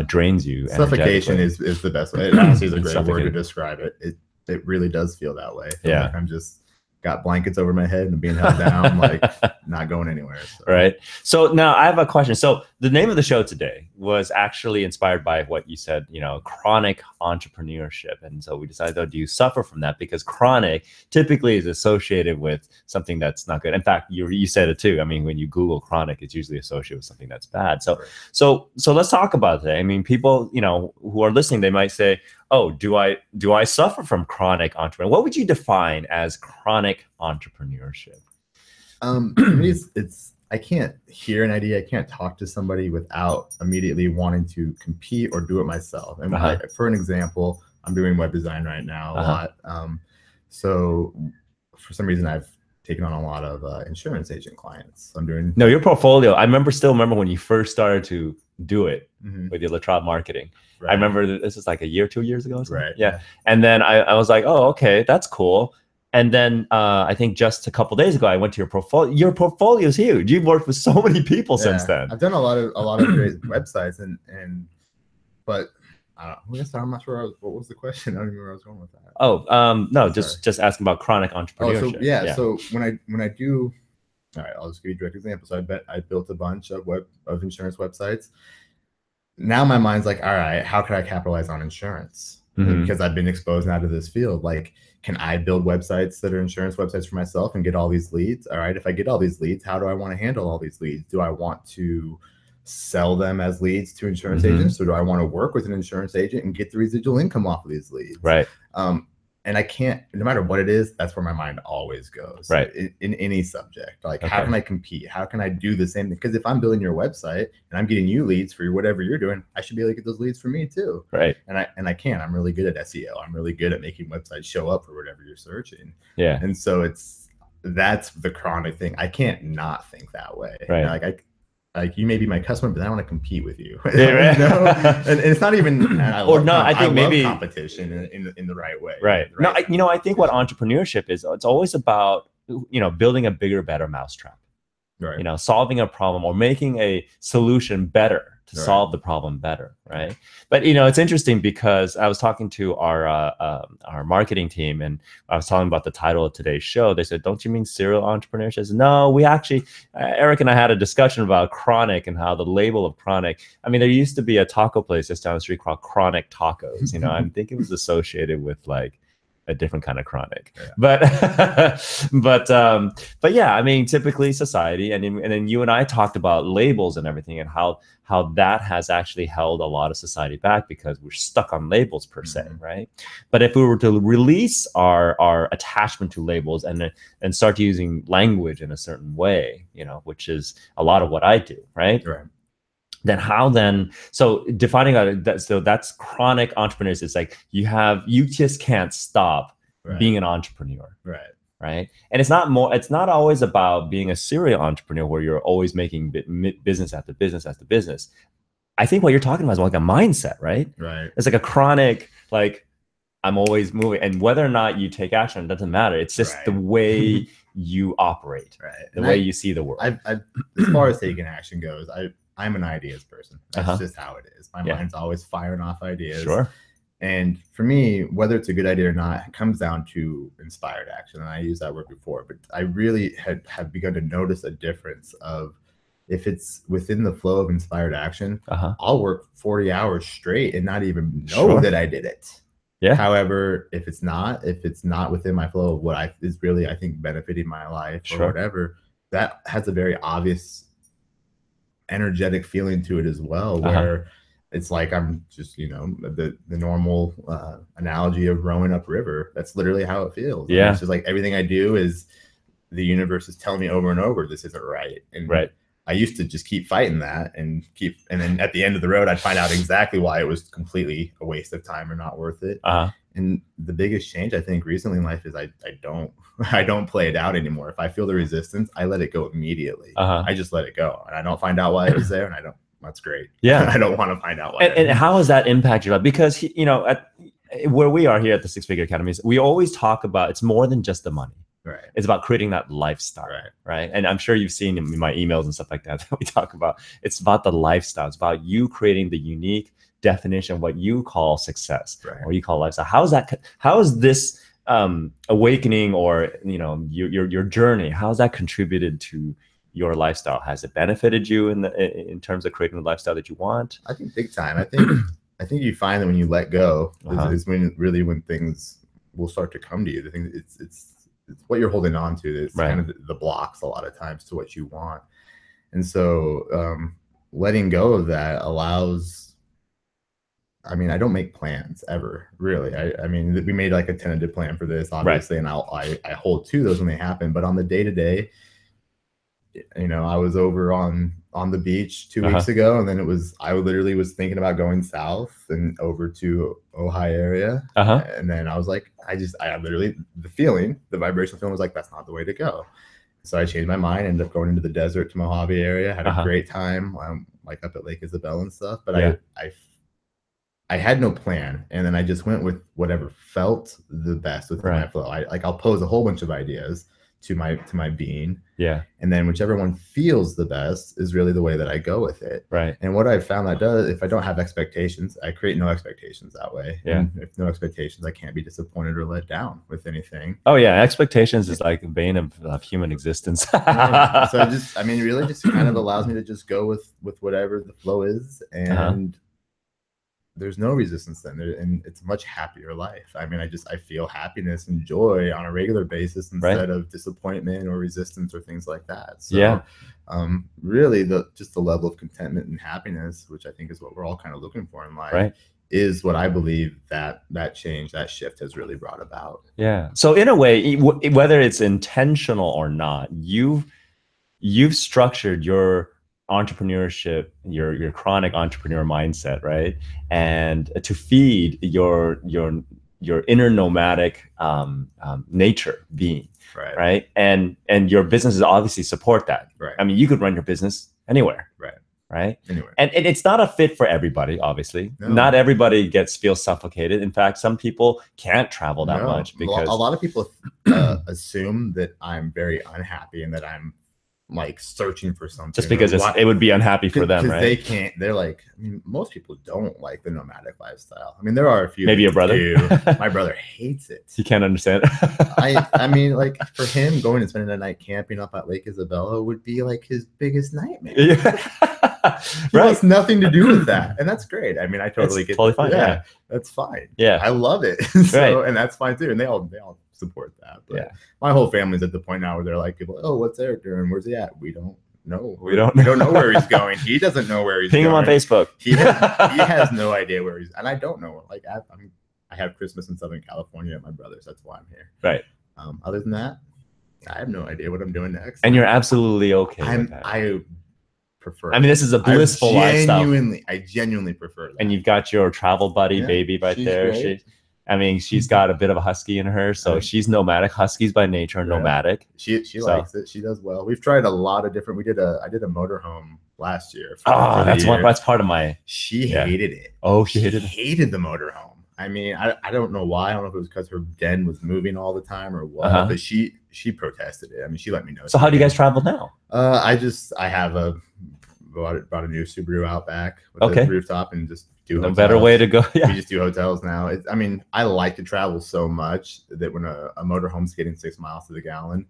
drains you. Suffocation is the best way. It honestly is a great word to describe it. It really does feel that way. I feel like I'm just got blankets over my head and being held down, like not going anywhere. So. Right. So now I have a question. So the name of the show today was actually inspired by what you said, you know, chronic entrepreneurship. And so we decided, though, do you suffer from that? Because chronic typically is associated with something that's not good. In fact, you said it too. I mean, when you Google chronic, it's usually associated with something that's bad. So, so let's talk about that. I mean, people, you know, who are listening, they might say, oh, do I suffer from chronic entrepreneurship? What would you define as chronic entrepreneurship? For me, it's I can't hear an idea. I can't talk to somebody without immediately wanting to compete or do it myself. And for an example, I'm doing web design right now a lot. So for some reason, I've taken on a lot of insurance agent clients. So I'm doing your portfolio. I still remember when you first started to do it with your Latrobe marketing. I remember this is like a year, 2 years ago. Right. Yeah. And then I was like, oh, okay, that's cool. And then I think just a couple days ago, I went to your portfolio. Your portfolio is huge. You've worked with so many people since then. I've done a lot of great websites, but I guess I'm not sure what was the question. I don't even know where I was going with that. Oh, no, just asking about chronic entrepreneurship. So when I do, all right, I'll just give you a direct example. So I built a bunch of insurance websites. Now my mind's like, all right, how can I capitalize on insurance? Because I've been exposed now to this field. Like, can I build websites that are insurance websites for myself and get all these leads? All right, if I get all these leads, how do I want to handle all these leads? Do I want to sell them as leads to insurance agents, or do I want to work with an insurance agent and get the residual income off of these leads? Right. And I can't, no matter what it is, that's where my mind always goes. Right. In any subject. Like, how can I compete? How can I do the same thing? Because if I'm building your website and I'm getting you leads for whatever you're doing, I should be able to get those leads for me too. Right. And I can. I'm really good at SEO. I'm really good at making websites show up for whatever you're searching. Yeah. And so that's the chronic thing. I can't not think that way. Right. You know, like you may be my customer, but I want to compete with you. Yeah, right. You know? And it's not even, I think maybe competition in the right way. Right. No, I think what entrepreneurship is, it's always about, building a bigger, better mousetrap. Right. Solving a problem or making a solution better to solve the problem better. Right. But, it's interesting because I was talking to our marketing team, and I was talking about the title of today's show. They said, don't you mean serial entrepreneurship? I said, no, we actually, Eric and I had a discussion about chronic and how the label of chronic, I mean, there used to be a taco place just down the street called Chronic Tacos. I think it was associated with like a different kind of chronic, but yeah, I mean, typically society, and then you and I talked about labels and everything, and how that has actually held a lot of society back because we're stuck on labels per se, right? But if we were to release our attachment to labels and start using language in a certain way, which is a lot of what I do, right? Right. So defining that, so that's chronic entrepreneurs. It's like you just can't stop being an entrepreneur. Right. And it's not always about being a serial entrepreneur where you're always making business after business after business. I think what you're talking about is like a mindset, right? Right. It's like a chronic, like, I'm always moving, and whether or not you take action, it doesn't matter. It's just the way you operate, the way you see the world. As far as taking action goes, I'm an ideas person. That's just how it is. My mind's always firing off ideas. Sure. And for me, whether it's a good idea or not, it comes down to inspired action. And I used that word before, but I really have begun to notice a difference of if it's within the flow of inspired action, I'll work 40 hours straight and not even know that I did it. Yeah. However, if it's not within my flow of what is really, I think, benefiting my life or whatever, that has a very obvious energetic feeling to it as well, where it's like I'm just the normal analogy of rowing upriver. That's literally how it feels. It's just like everything I do is the universe is telling me over and over this isn't right, and I used to just keep fighting that and then at the end of the road, I'd find out exactly why it was completely a waste of time or not worth it. And the biggest change I think recently in life is I don't play it out anymore. If I feel the resistance, I let it go immediately. I just let it go, and I don't find out why it was there, and I don't. That's great. Yeah, I don't want to find out why. And how has that impacted your life? Because you know, where we are here at the Six Figure Academies, we always talk about it's more than just the money. Right. It's about creating that lifestyle. Right. And I'm sure you've seen in my emails and stuff like that we talk about. It's about the lifestyle. It's about you creating the unique definition of what you call success or you call lifestyle. How is this awakening, or you know, your journey, how has that contributed to your lifestyle? Has it benefited you in terms of creating the lifestyle that you want? I think big time. I think you find that when you let go is when things will start to come to you. The thing it's what you're holding on to. It's kind of the blocks a lot of times to what you want. And so letting go of that allows, I mean, I don't make plans ever, really. I mean, we made like a tentative plan for this, obviously, and I hold to those when they happen. But on the day-to-day, you know, I was over on the beach 2 weeks ago, and then I literally was thinking about going south and over to Ojai area. And then I was like, I literally, the vibrational feeling was like, that's not the way to go. So I changed my mind, ended up going into the desert to Mojave area, had a great time, like up at Lake Isabel and stuff. But I had no plan. And then I just went with whatever felt the best within my flow. I'll pose a whole bunch of ideas to my being. And then whichever one feels the best is really the way that I go with it. And what I've found that does, if I don't have expectations, I create no expectations that way. And if no expectations, I can't be disappointed or let down with anything. Oh yeah, expectations is like the bane of human existence. So I mean, really just kind of allows me to just go with whatever the flow is, and there's no resistance then, and it's a much happier life. I mean, I feel happiness and joy on a regular basis instead of disappointment or resistance or things like that. So really just the level of contentment and happiness, which I think is what we're all kind of looking for in life, is what I believe that change, that shift has really brought about. So in a way, whether it's intentional or not, you've structured your entrepreneurship, your chronic entrepreneur mindset, right? And to feed your inner nomadic nature being, right? And your businesses obviously support that. I mean, you could run your business anywhere, right? Anywhere. And it's not a fit for everybody, obviously. Not everybody feels suffocated. In fact, some people can't travel that much because a lot of people assume that I'm very unhappy and that I'm like searching for something just because it would be unhappy for them, right? They can't. They're like, I mean, most people don't like the nomadic lifestyle. I mean, there are a few. Maybe your brother. My brother hates it. He can't understand. I mean, like for him, going and spending a night camping up at Lake Isabella would be like his biggest nightmare. He has nothing to do with that, and that's great. I mean, I totally get totally fine. Yeah, that's fine. Yeah, I love it. So, and that's fine too. And they all support that. But my whole family's at the point now where they're like, people, oh, what's Eric doing? Where's he at? We don't know. We don't know where he's going. He doesn't know where he's going. Ping him on Facebook. He has no idea where he's, and I don't know. Like I have Christmas in Southern California at my brother's. That's why I'm here. Right. Other than that, I have no idea what I'm doing next. And you're absolutely okay with that. I prefer. I mean, this is a blissful lifestyle. I genuinely prefer that. And you've got your travel buddy baby right there. Great. She's got a bit of a husky in her, so she's nomadic. Huskies by nature are nomadic. She likes it. She does well. We've tried a lot of different. I did a motorhome last year. That's part of my. She hated it. Oh, she hated the motorhome. I mean, I don't know why. I don't know if it was because her den was moving all the time or what, but she protested it. I mean, she let me know. So how do you guys travel now? I have bought a new Subaru Outback with a rooftop and just do hotels. A better way to go. Yeah. We just do hotels now. I mean, I like to travel so much that when a motorhome's getting 6 miles to the gallon,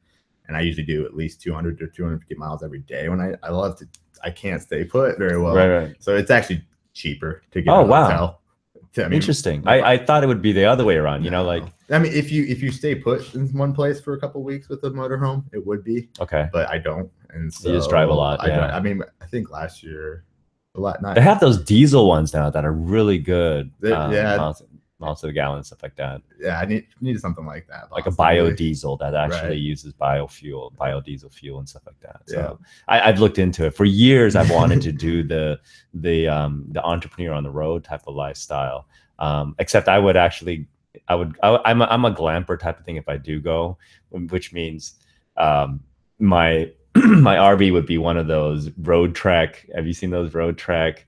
and I usually do at least 200 to 250 miles every day. When I love to, I can't stay put very well. Right. So it's actually cheaper to get a hotel. I mean, interesting. I thought it would be the other way around. You know, like I mean, if you stay put in one place for a couple of weeks with a motorhome, it would be okay. But I don't, and so you just drive a lot. I mean, I think last year, a lot. They have those diesel ones now that are really good. Miles miles to the gallon, stuff like that. Yeah, I needed something like that. Like a biodiesel that actually uses biodiesel fuel and stuff like that. So I've looked into it for years. I've wanted to do the entrepreneur on the road type of lifestyle. Except I'm a glamper type of thing if I do go, which means my my RV would be one of those Road Trek. Have you seen those Road Trek?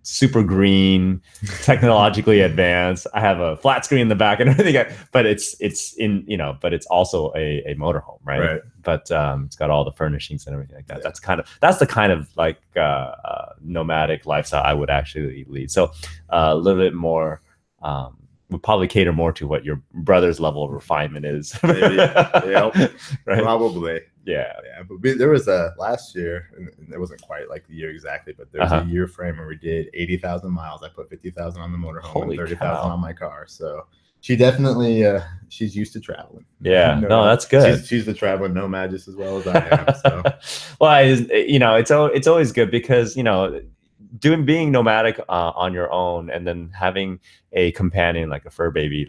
Super green, technologically advanced. I have a flat screen in the back and everything, but it's in, you know, but it's also a motorhome, right? But it's got all the furnishings and everything like that. That's the kind of like nomadic lifestyle I would actually lead. So a little bit more would probably cater more to what your brother's level of refinement is. Maybe. Right? Probably. Yeah. But there was a last year, and it wasn't quite like the year exactly, but there was a year frame where we did 80,000 miles. I put 50,000 on the motorhome and 30,000 on my car. So she definitely, she's used to traveling. Yeah, no, that's good. She's the traveling nomad just as well as I am. So. Well, you know, it's always good because, you know, being nomadic on your own and then having a companion like a fur baby,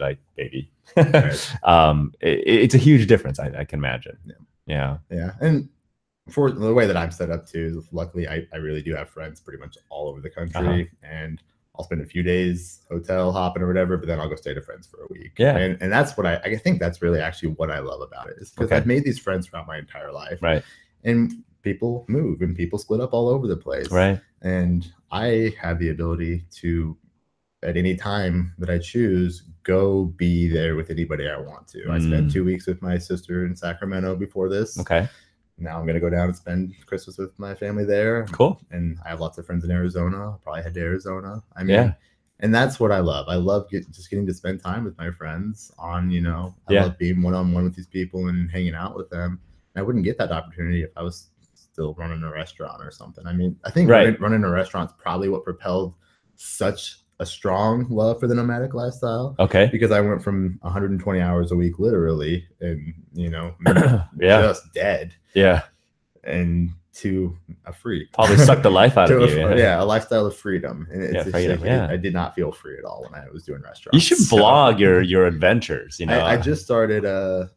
it's a huge difference. I can imagine. Yeah. And for the way that I'm set up too, luckily I really do have friends pretty much all over the country, and I'll spend a few days hotel hopping or whatever, but then I'll go stay to friends for a week. Yeah. And that's what I think that's really actually what I love about it, is because I've made these friends throughout my entire life. Right. And people move and people split up all over the place. Right. And I have the ability to, at any time that I choose, go be there with anybody I want to. I spent 2 weeks with my sister in Sacramento before this. Okay. Now I'm going to go down and spend Christmas with my family there. Cool. And I have lots of friends in Arizona. I'll probably head to Arizona. I mean, and that's what I love. I love just getting to spend time with my friends on, you know, I love being one-on-one with these people and hanging out with them. And I wouldn't get that opportunity if I was still running a restaurant or something. I mean, I think running a restaurant is probably what propelled such a strong love for the nomadic lifestyle. Okay. Because I went from 120 hours a week, literally, and, you know, just dead. Yeah. And to a freak. Probably sucked the life out of you. A lifestyle of freedom. And I did not feel free at all when I was doing restaurants. You should blog your adventures, you know. I just started a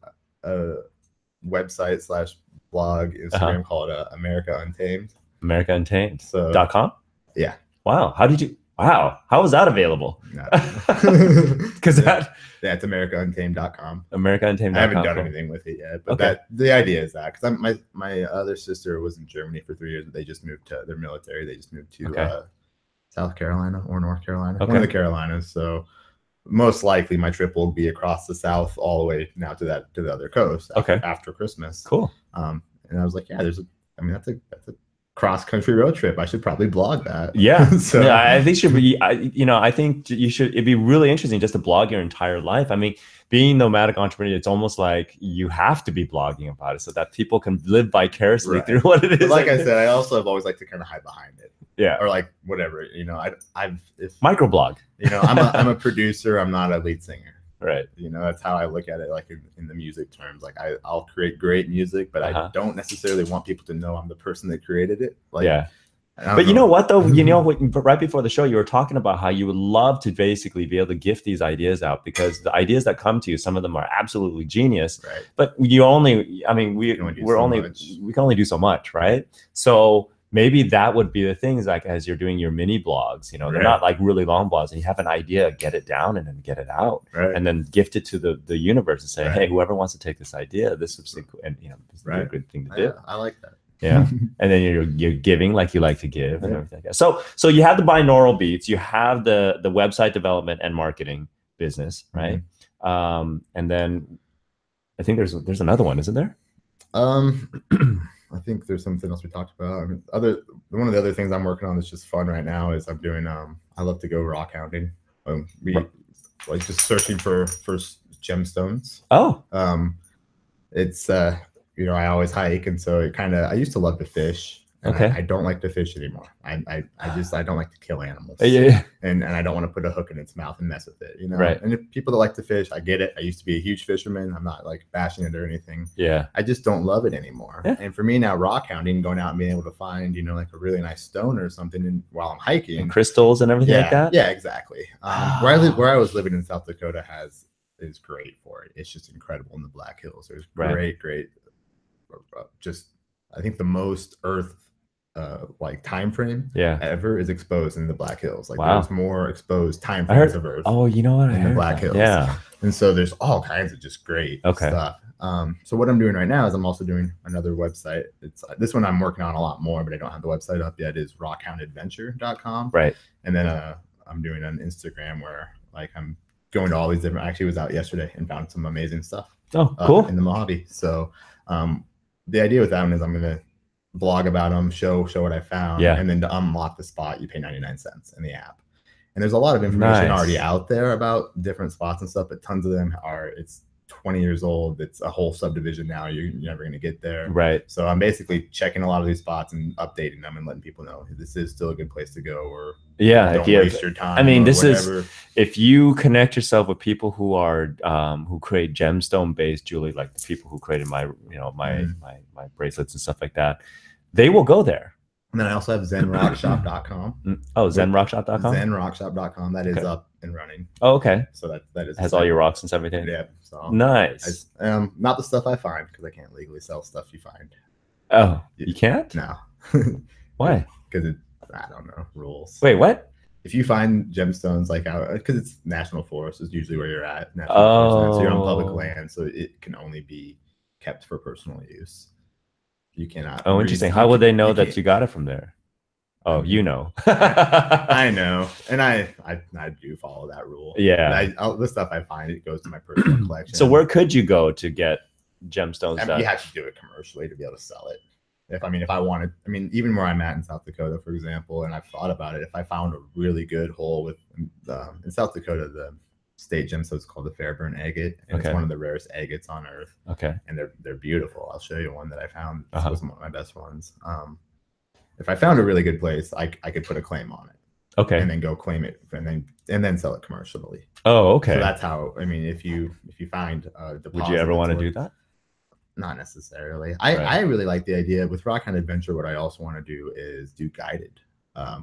website / blog Instagram called America Untamed. America Untamed. So .com? Yeah. Wow. How was that available? Because it's AmericaUntamed.com. AmericaUntamed.com. I haven't done anything with it yet, but the idea is that because my other sister was in Germany for 3 years, but they just moved to their military. They just moved to South Carolina or North Carolina, one of the Carolinas. So most likely my trip will be across the South all the way now to the other coast. After Christmas. Cool. And I was like, that's a cross-country road trip. I should probably blog that. Yeah. So I think it'd be really interesting just to blog your entire life. I mean, being nomadic entrepreneur, it's almost like you have to be blogging about it so that people can live vicariously through what it is. But like I said, I also have always liked to kind of hide behind it. Yeah. Or like whatever, you know, if microblog, you know, I'm a producer, I'm not a lead singer. Right. You know, that's how I look at it, like in the music terms. Like I'll create great music, but I don't necessarily want people to know I'm the person that created it. Like, but you know what though? You know, right before the show, you were talking about how you would love to basically be able to gift these ideas out, because the ideas that come to you, some of them are absolutely genius, but we can only do so much, right? So maybe that would be the things, like as you're doing your mini blogs, you know, they're not like really long blogs, and you have an idea, get it down and then get it out, and then gift it to the universe and say, hey, whoever wants to take this idea, this is and you know, this is a good thing to do. I like that. Yeah. And then you're giving like you like to give and everything like that. So you have the binaural beats, you have the website development and marketing business, right? And then I think there's another one, isn't there? I think there's something else we talked about. I mean, one of the other things I'm working on that's just fun right now is I'm doing I love to go rockhounding. Like just searching for gemstones. Oh. It's you know, I always hike, and so I used to love to fish. And Okay. I don't like to fish anymore. I don't like to kill animals. Yeah. And I don't want to put a hook in its mouth and mess with it, you know? Right. And if people that like to fish, I get it. I used to be a huge fisherman. I'm not like bashing it or anything. Yeah. I just don't love it anymore. Yeah. And for me now, rock hounding, going out and being able to find, you know, like a really nice stone or something while I'm hiking. And crystals and everything like that? Yeah, exactly. Where I was living in South Dakota is great for it. It's just incredible in the Black Hills. There's great, just, I think the most earth like time frame ever is exposed in the Black Hills. Like there's more exposed time frames of Earth. Oh, you know what? In the Black Hills. Yeah. And so there's all kinds of just great stuff. So what I'm doing right now is I'm also doing another website. It's this one I'm working on a lot more, but I don't have the website up yet. Is rockhoundadventure.com. Right. And then I'm doing an Instagram where like I'm going to all these different. I actually was out yesterday and found some amazing stuff. Oh, cool. In the Mojave. So the idea with that one is I'm gonna blog about them, show what I found, and then to unlock the spot, you pay 99 cents in the app. And there's a lot of information already out there about different spots and stuff, but tons of them it's 20 years old. It's a whole subdivision now. You're never going to get there. Right. So I'm basically checking a lot of these spots and updating them and letting people know this is still a good place to go, or don't waste your time. I mean, this is, if you connect yourself with people who are, who create gemstone based jewelry, like the people who created my, you know, my bracelets and stuff like that, they will go there. And then I also have Zenrockshop.com. Oh, Zenrockshop.com? Zenrockshop.com. That is up and running. Oh, okay. So that is has all your rocks and everything. Yeah. So nice. Not the stuff I find, because I can't legally sell stuff you find. Oh, you can't? No. Why? Because I don't know, rules. Wait, what? If you find gemstones like out, because it's national forest is usually where you're at. Forest, so you're on public land, so it can only be kept for personal use. You cannot. Oh, interesting. How would they know that you got it from there? Oh, you know. I know, and I do follow that rule. Yeah. The stuff I find, it goes to my personal collection. So where could you go to get gemstones? You have to do it commercially to be able to sell it. If I wanted, even where I'm at in South Dakota, for example, and I've thought about it, if I found a really good hole with in South Dakota, the state gemstone is called the Fairburn agate, and it's one of the rarest agates on Earth. Okay. And they're beautiful. I'll show you one that I found. This was one of my best ones. If I found a really good place, I could put a claim on it. Okay. And then go claim it, and then sell it commercially. Oh, okay. So that's how. If you find deposit, would you ever want to do that? Not necessarily. I really like the idea with Rockhound Adventure. What I also want to do is do guided.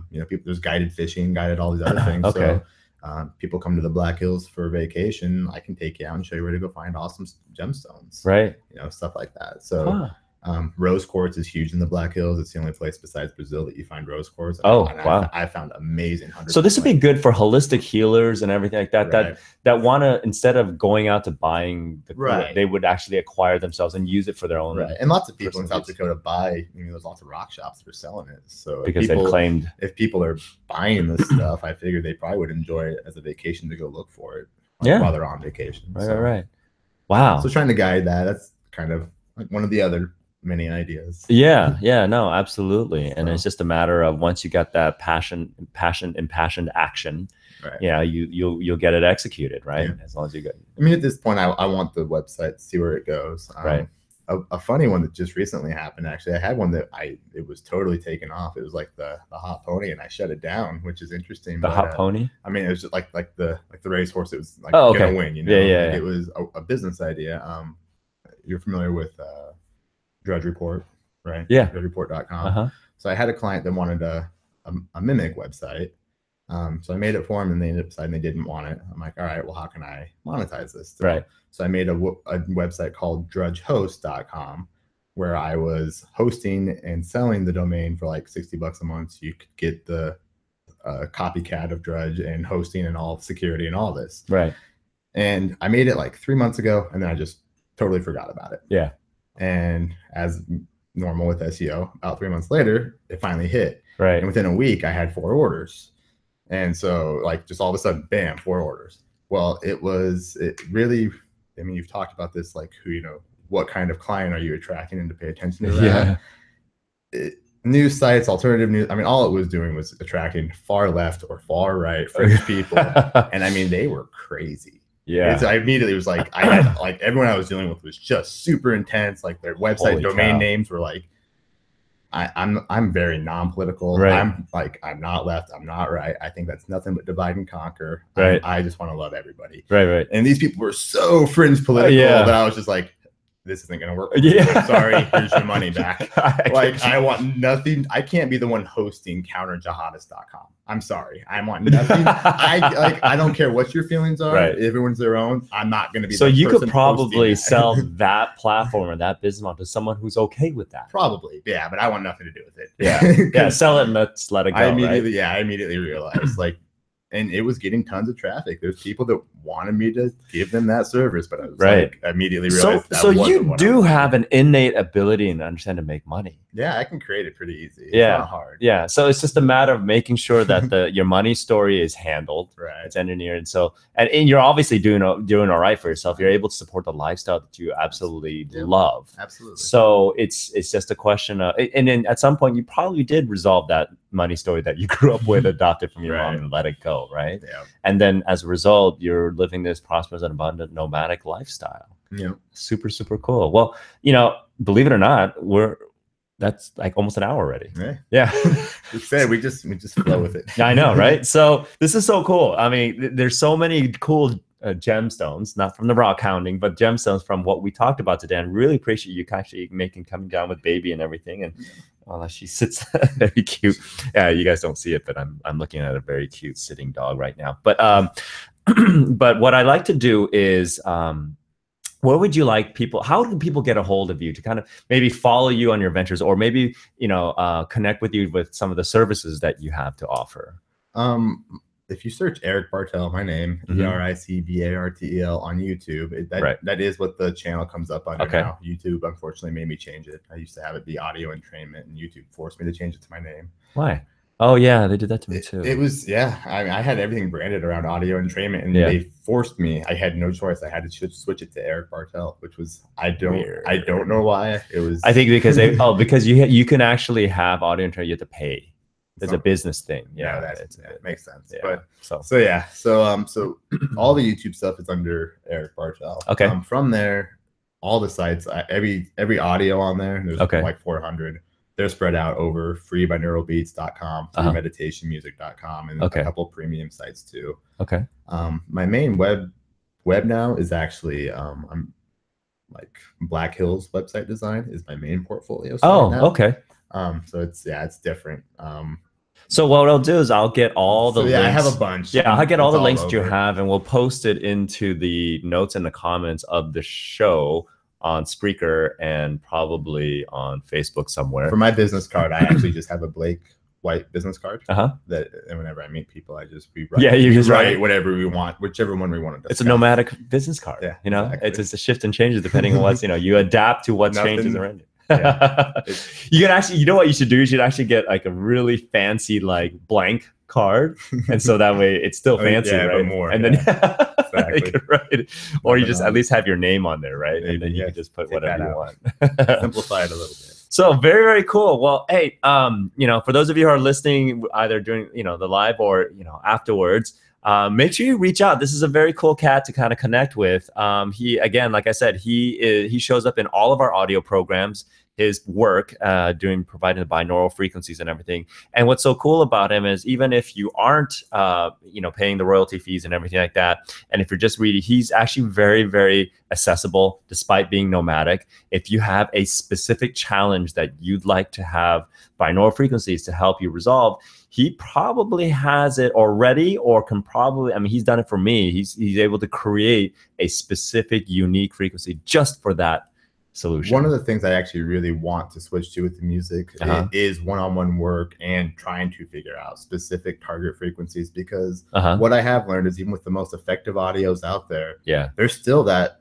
There's guided fishing, guided all these other things. Okay. So people come to the Black Hills for vacation. I can take you out and show you where to go find awesome gemstones. Right. Stuff like that. So rose quartz is huge in the Black Hills. It's the only place besides Brazil that you find rose quartz. Wow. I found amazing. So this would be good for holistic healers and everything like that. Right. That want to, instead of going out to buying the they would actually acquire themselves and use it for their own. Right. And lots of people in South Dakota buy. There's lots of rock shops that are selling it. So because they've claimed, if people are buying this stuff, I figure they probably would enjoy it as a vacation to go look for it. While they're on vacation. Right. Wow. So trying to guide that. That's kind of like one of the other many ideas. Yeah, no, absolutely. And it's just a matter of, once you got that impassioned action, you'll get it executed, right? As long as you get. At this point, I want the website to see where it goes. Right. A funny one that just recently happened, actually, I had one that it was totally taken off. It was like the hot pony, and I shut it down, which is interesting. The hot pony? It was just like the racehorse. It was like gonna win, Yeah. It was a business idea. You're familiar with Drudge Report, right? Yeah. DrudgeReport.com. So I had a client that wanted a mimic website. So I made it for him, and they ended up deciding they didn't want it. I'm like, all right, well, how can I monetize this? So I made a website called DrudgeHost.com, where I was hosting and selling the domain for like $60 a month. So you could get the copycat of Drudge and hosting and all security and all this. Right. And I made it like 3 months ago, and then I just totally forgot about it. Yeah. And as normal with SEO, about 3 months later, it finally hit. Right. And within a week, I had 4 orders. And so, like, just all of a sudden, bam, 4 orders. Well, it really, you've talked about this, like, what kind of client are you attracting, and to pay attention to that. Yeah. News sites, alternative news. all it was doing was attracting far left or far right fringe people. And they were crazy. Yeah. I immediately was like, I had, like, everyone I was dealing with was just super intense. Like, their website domain names were like, I'm very non-political. Right. I'm not left, I'm not right. I think that's nothing but divide and conquer. Right. I just want to love everybody. Right. And these people were so fringe political that I was just like, this isn't going to work. I'm sorry. Here's your money back. I want nothing. I can't be the one hosting counterjihadist.com. I'm sorry. I want nothing. I don't care what your feelings are. Right. Everyone's their own. I'm not going to be. So you could probably sell that platform or that business model to someone who's okay with that. Probably. Yeah. But I want nothing to do with it. Yeah. Sell it and let's let it go. I immediately realized and it was getting tons of traffic. There's people that wanted me to give them that service, but I was I immediately realized so you do have an innate ability and understand to make money. Yeah, I can create it pretty easy. It's not hard. Yeah. So it's just a matter of making sure that your money story is handled. Right. It's engineered. And so and you're obviously doing all right for yourself. You're able to support the lifestyle that you absolutely love. Absolutely. So it's just a question of, and then at some point you probably did resolve that money story that you grew up with, adopted from your mom, and let it go, right? Yeah. And then as a result, you're living this prosperous and abundant nomadic lifestyle. Yeah. Super, super cool. Well, believe it or not, that's like almost an hour already. Yeah. we just flow with it. I know, right? So this is so cool. I mean, there's so many cool gemstones, not from the rockhounding, but gemstones from what we talked about today. And really appreciate you actually coming down with baby and everything. And she sits very cute. Yeah, you guys don't see it, but I'm looking at a very cute sitting dog right now. But but what I like to do is what would you like people, how do people get a hold of you to kind of maybe follow you on your ventures, or maybe, connect with you with some of the services that you have to offer? If you search Eric Bartel, my name, EricBartel on YouTube, that is what the channel comes up under now. YouTube, unfortunately, made me change it. I used to have it be audio entrainment, and YouTube forced me to change it to my name. Why? Oh, yeah, they did that to me too. It was, I had everything branded around audio entrainment, and they forced me. I had no choice. I had to switch it to Eric Bartel, which was, I don't know why. It was, I think because because you can actually have audio entrainment, you have to pay. It's a business thing. Yeah, it makes sense. Yeah. But so all the YouTube stuff is under Eric Bartel. Okay. From there, all the sites, every audio on there, there's like 400. They're spread out over freebyneuralbeats.com, freemeditationmusic.com, and a couple premium sites too. Okay. My main web now is actually I'm like Black Hills website design is my main portfolio. Okay. So it's different. So what I'll do is I'll get all the links. I have a bunch. Yeah, I'll get all the links that you have, and we'll post it into the notes and the comments of the show on Spreaker and probably on Facebook somewhere. For my business card, I actually just have a Blake white business card. That, and whenever I meet people, I just rewrite. Yeah, you just write whatever we want, whichever one we want to discuss. It's a nomadic business card. Yeah, exactly. It's a shift and changes depending on what's you adapt to what changes around you. You can actually, you know what you should do? You should actually get like a really fancy like blank card, and so that way it's still fancy, right? But more, and then exactly. Or you just at least have your name on there, right? And then you can just put whatever you want. Simplify it a little bit. So very, very cool. Well, hey, for those of you who are listening either during the live or afterwards, make sure you reach out. This is a very cool cat to kind of connect with. He, again, like I said, he shows up in all of our audio programs. His work providing the binaural frequencies and everything. And what's so cool about him is even if you aren't paying the royalty fees and everything like that, and if you're just reading, he's actually very, very accessible despite being nomadic. If you have a specific challenge that you'd like to have binaural frequencies to help you resolve, he probably has it already, or can probably, he's done it for me. He's able to create a specific unique frequency just for that solution. One of the things I actually really want to switch to with the music is one-on-one work and trying to figure out specific target frequencies, because what I have learned is even with the most effective audios out there, there's still that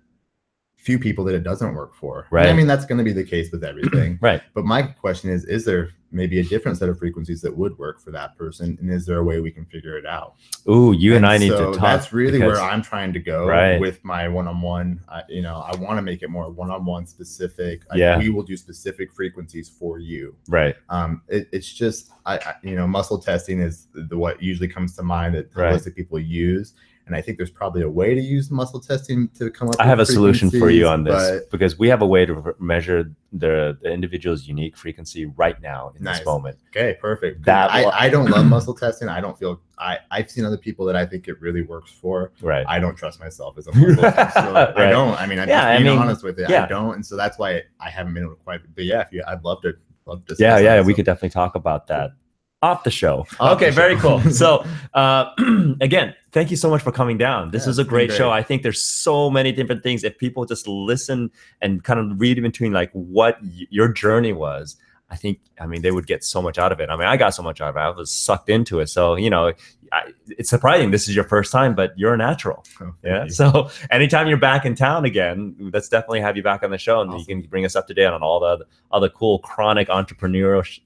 few people that it doesn't work for. Right. And that's going to be the case with everything. Right. But my question is there maybe a different set of frequencies that would work for that person? And is there a way we can figure it out? Ooh, you and I need to talk. That's really where I'm trying to go with my one-on-one. I want to make it more one-on-one specific. We will do specific frequencies for you. Right. It's just, muscle testing is what usually comes to mind that holistic people use. And I think there's probably a way to use muscle testing to come up with I have a solution for you on this, but because we have a way to measure the individual's unique frequency right now in this moment. Okay, perfect. I don't love muscle testing. I don't feel I've seen other people that I think it really works for. Right. I don't trust myself as a muscle tester. So right. I don't. I mean, I'm just being honest with it. Yeah. I don't, and so that's why I haven't been quite. But yeah, I'd love to. Yeah, we could definitely talk about that off the show. Okay, very cool. So again, thank you so much for coming down. This is a great show. I think there's so many different things. If people just listen and kind of read in between like what your journey was, I mean, they would get so much out of it. I mean, I got so much out of it. I was sucked into it. So, you know, it's surprising this is your first time, but you're a natural. Yeah. So anytime you're back in town again, let's definitely have you back on the show, and you can bring us up to date on all the other cool chronic entrepreneurship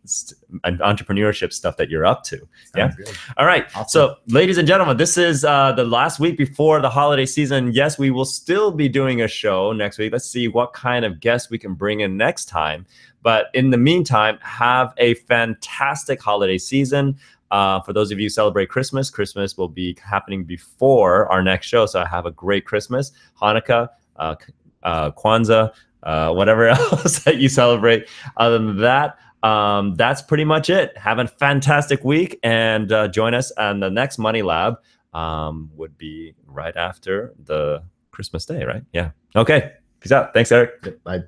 stuff that you're up to. Yeah. All right. Awesome. So ladies and gentlemen, this is the last week before the holiday season. Yes, we will still be doing a show next week. Let's see what kind of guests we can bring in next time. But in the meantime, have a fantastic holiday season. For those of you who celebrate Christmas, Christmas will be happening before our next show. So have a great Christmas, Hanukkah, Kwanzaa, whatever else that you celebrate. Other than that, that's pretty much it. Have a fantastic week, and join us on the next Money Lab. Would be right after the Christmas day, right? Yeah. Okay. Peace out. Thanks, Eric. Bye.